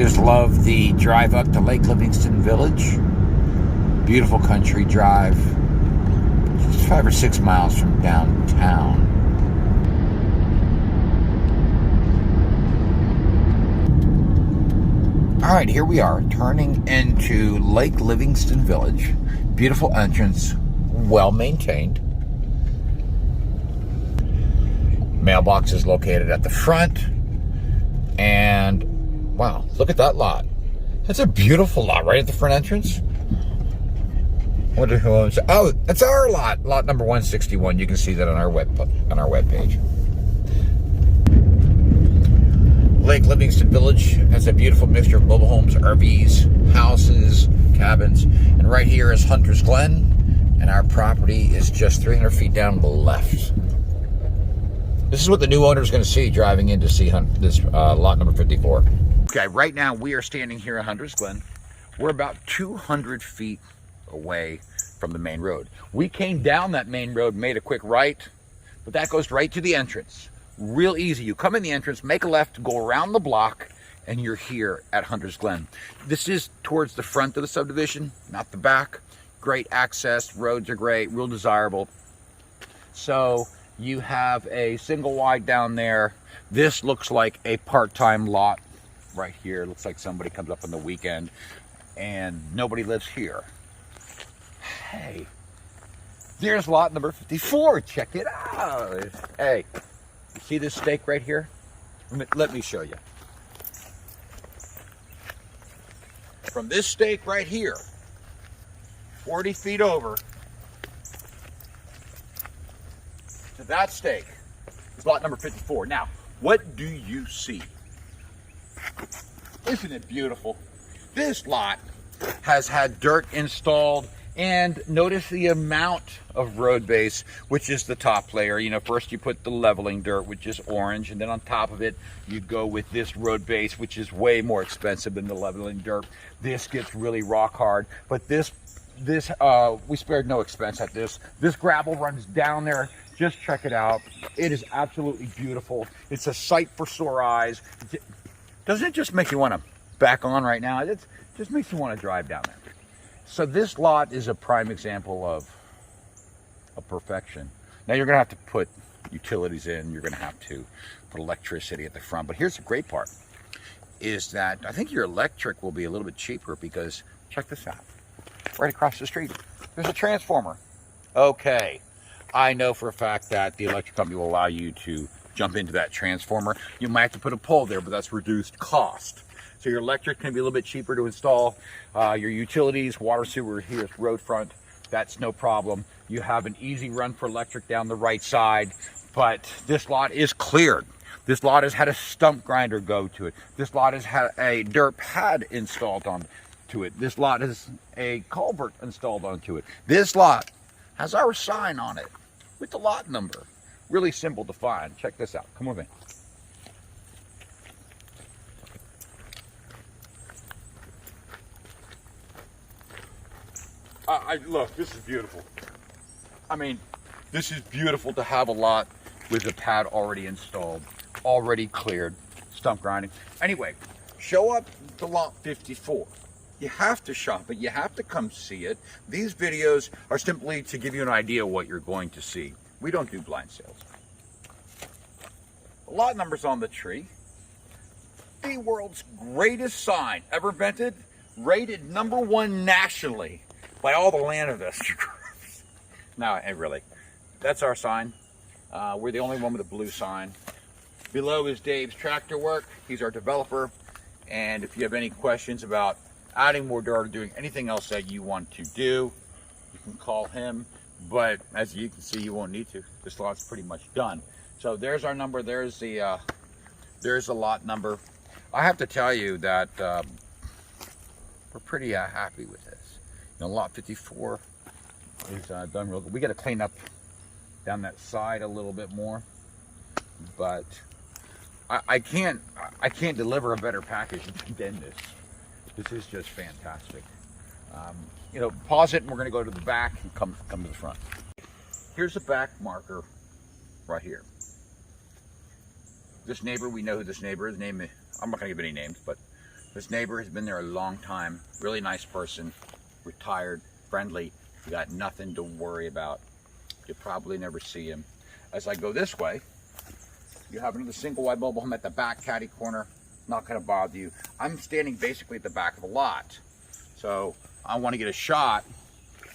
just love the drive up to Lake Livingston Village. Beautiful country drive. Just 5 or 6 miles from downtown. All right, here we are, turning into Lake Livingston Village. Beautiful entrance, well maintained. Mailbox is located at the front. And wow, look at that lot. That's a beautiful lot right at the front entrance. Oh, that's our lot, lot number 161. You can see that on our web page. Lake Livingston Village has a beautiful mixture of mobile homes, RVs, houses, cabins, and right here is Hunter's Glen, and our property is just 300 feet down the left. This is what the new owner is going to see driving in to see this lot number 54. Okay, right now we are standing here at Hunter's Glen. We're about 200 feet away from the main road. We came down that main road, made a quick right, but that goes right to the entrance. Real easy. You come in the entrance, make a left, go around the block, and you're here at Hunter's Glen. This is towards the front of the subdivision, not the back. Great access, roads are great, real desirable. So you have a single wide down there. This looks like a part-time lot right here. It looks like somebody comes up on the weekend and nobody lives here. Hey, there's lot number 54. Check it out. Hey, you see this stake right here? Let me show you. From this stake right here, 40 feet over, to that stake is lot number 54. Now, what do you see? Isn't it beautiful? This lot has had dirt installed, and notice the amount of road base, which is the top layer. You know, first you put the leveling dirt, which is orange, and then on top of it, you go with this road base, which is way more expensive than the leveling dirt. This gets really rock hard, but we spared no expense at this. This gravel runs down there. Just check it out. It is absolutely beautiful. It's a sight for sore eyes. Doesn't it just make you want to back on right now? It just makes you want to drive down there. So this lot is a prime example of perfection. Now you're going to have to put utilities in. You're going to have to put electricity at the front. But here's the great part, is that I think your electric will be a little bit cheaper because, check this out. Right across the street, there's a transformer. Okay, I know for a fact that the electric company will allow you to jump into that transformer. You might have to put a pole there, but that's reduced cost. So your electric can be a little bit cheaper to install. Your utilities, water, sewer here is road front. That's no problem. You have an easy run for electric down the right side, but this lot is cleared. This lot has had a stump grinder go to it. This lot has had a dirt pad installed onto it. This lot has a culvert installed onto it. This lot has our sign on it with the lot number. Really simple to find. Check this out. Come with me. Look, this is beautiful. I mean, this is beautiful to have a lot with the pad already installed, already cleared, stump grinding. Anyway, show up to lot 54. You have to shop it. You have to come see it. These videos are simply to give you an idea of what you're going to see. We don't do blind sales. The lot number's on the tree. The world's greatest sign ever invented, rated #1 nationally by all the land investors. No, really, that's our sign. We're the only one with a blue sign. Below is Dave's Tractor Work. He's our developer. And if you have any questions about adding more dirt or doing anything else that you want to do, you can call him. But as you can see, you won't need to. This lot's pretty much done. So there's our number. There's the lot number. I have to tell you that we're pretty happy with this. You know, lot 54 is done real good. We got to clean up down that side a little bit more, but I can't deliver a better package than this. This is just fantastic. You know, pause it and we're going to go to the back and come to the front. Here's the back marker right here. This neighbor, we know who this neighbor is. I'm not going to give any names, but This neighbor has been there a long time, really nice person, retired, friendly. You got nothing to worry about. You'll probably never see him. As I go this way, you have another single wide mobile home at the back caddy corner. Not going to bother you. I'm standing basically at the back of the lot. So I want to get a shot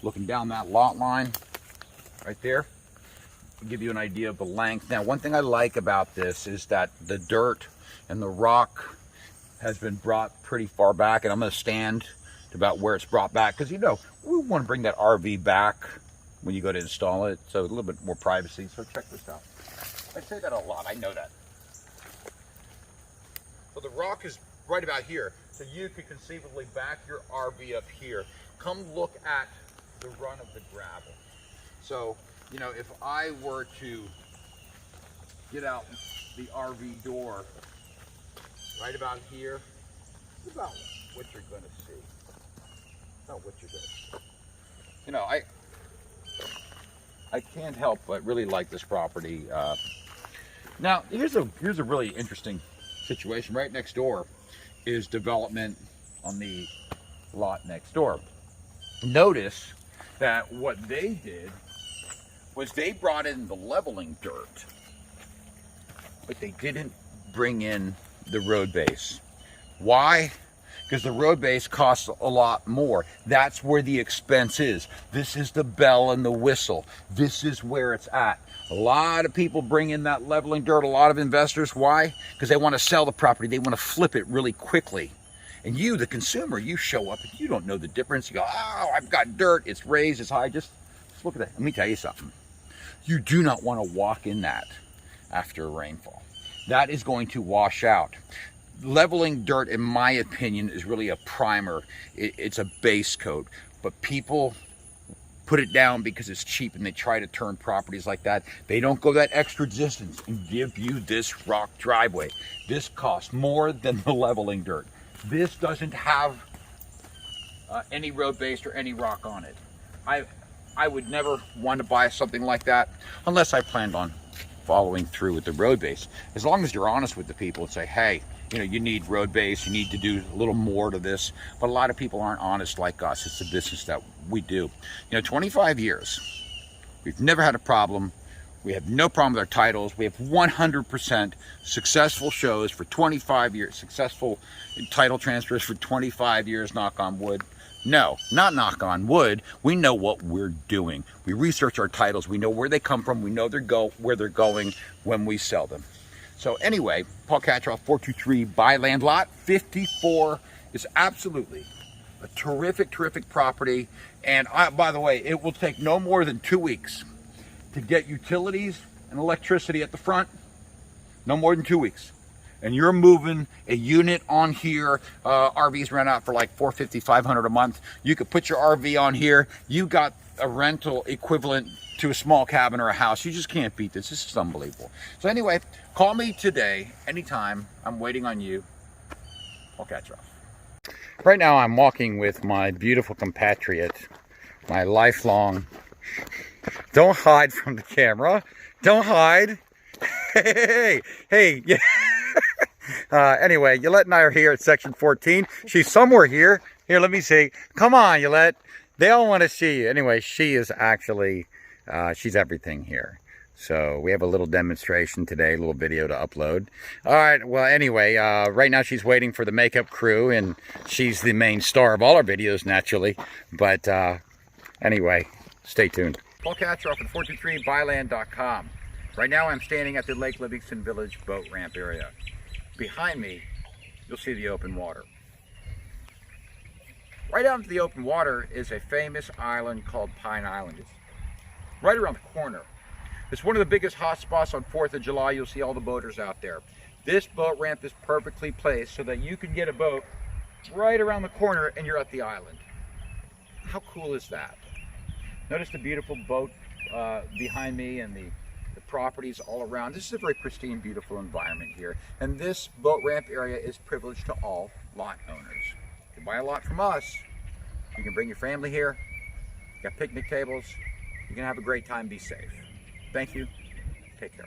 looking down that lot line right there. I'll give you an idea of the length. Now, one thing I like about this is that the dirt and the rock has been brought pretty far back, and I'm going to stand to about where it's brought back, because, you know, we want to bring that RV back when you go to install it, so a little bit more privacy. So check this out. I say that a lot, I know that. So the rock is right about here, so you could conceivably back your RV up here. Come look at the run of the gravel. So, you know, if I were to get out the RV door right about here, it's about what you're going to see. About what you're going to see. You know, I can't help but really like this property. Now, here's a really interesting situation. Right next door is development on the lot next door. Notice that what they did was they brought in the leveling dirt, but they didn't bring in the road base. Why? Because the road base costs a lot more. That's where the expense is. This is the bell and the whistle. This is where it's at. A lot of people bring in that leveling dirt, a lot of investors. Why? Because they want to sell the property. They want to flip it really quickly. And you, the consumer, you show up and you don't know the difference. You go, oh, I've got dirt. It's raised, it's high. Just look at that. Let me tell you something. You do not want to walk in that after a rainfall. That is going to wash out. Leveling dirt, in my opinion, is really a primer. It's a base coat. But people put it down because it's cheap, and they try to turn properties like that. They don't go that extra distance and give you this rock driveway. This costs more than the leveling dirt. This doesn't have any road base or any rock on it. I would never want to buy something like that unless I planned on following through with the road base. As long as you're honest with the people and say, hey, you know, you need road base, you need to do a little more to this. But a lot of people aren't honest like us. It's a business that we do. You know, 25 years, we've never had a problem. We have no problem with our titles. We have 100% successful shows for 25 years, successful title transfers for 25 years, knock on wood. No, not knock on wood. We know what we're doing. We research our titles. We know where they come from. We know where they're going when we sell them. So anyway, Paul Katroff, 423 Buy Land Lot 54 is absolutely a terrific, terrific property. And by the way, it will take no more than 2 weeks to get utilities and electricity at the front. No more than 2 weeks. And you're moving a unit on here. RVs rent out for like $450, $500 a month. You could put your RV on here. You got a rental equivalent to a small cabin or a house. You just can't beat this. This is unbelievable. So anyway, call me today, anytime. I'm waiting on you. I'll catch off. Right now I'm walking with my beautiful compatriot, my lifelong, don't hide from the camera. Don't hide. Hey, yeah. Anyway, Yolette and I are here at section 14. She's somewhere here. Here, let me see. Come on, Yolette. They all want to see you. Anyway, she is actually, she's everything here. So we have a little demonstration today, a little video to upload. All right, well, anyway, right now she's waiting for the makeup crew, and she's the main star of all our videos, naturally. But anyway, stay tuned. Paul Katroff at 423buyland.com. Right now I'm standing at the Lake Livingston Village boat ramp area. Behind me, you'll see the open water. Right out into the open water is a famous island called Pine Island. It's right around the corner. It's one of the biggest hot spots on 4th of July. You'll see all the boaters out there. This boat ramp is perfectly placed so that you can get a boat right around the corner and you're at the island. How cool is that? Notice the beautiful boat behind me and the properties all around. This is a very pristine, beautiful environment here. And this boat ramp area is privileged to all lot owners. You can buy a lot from us. You can bring your family here. You got picnic tables. You can have a great time. Be safe. Thank you. Take care.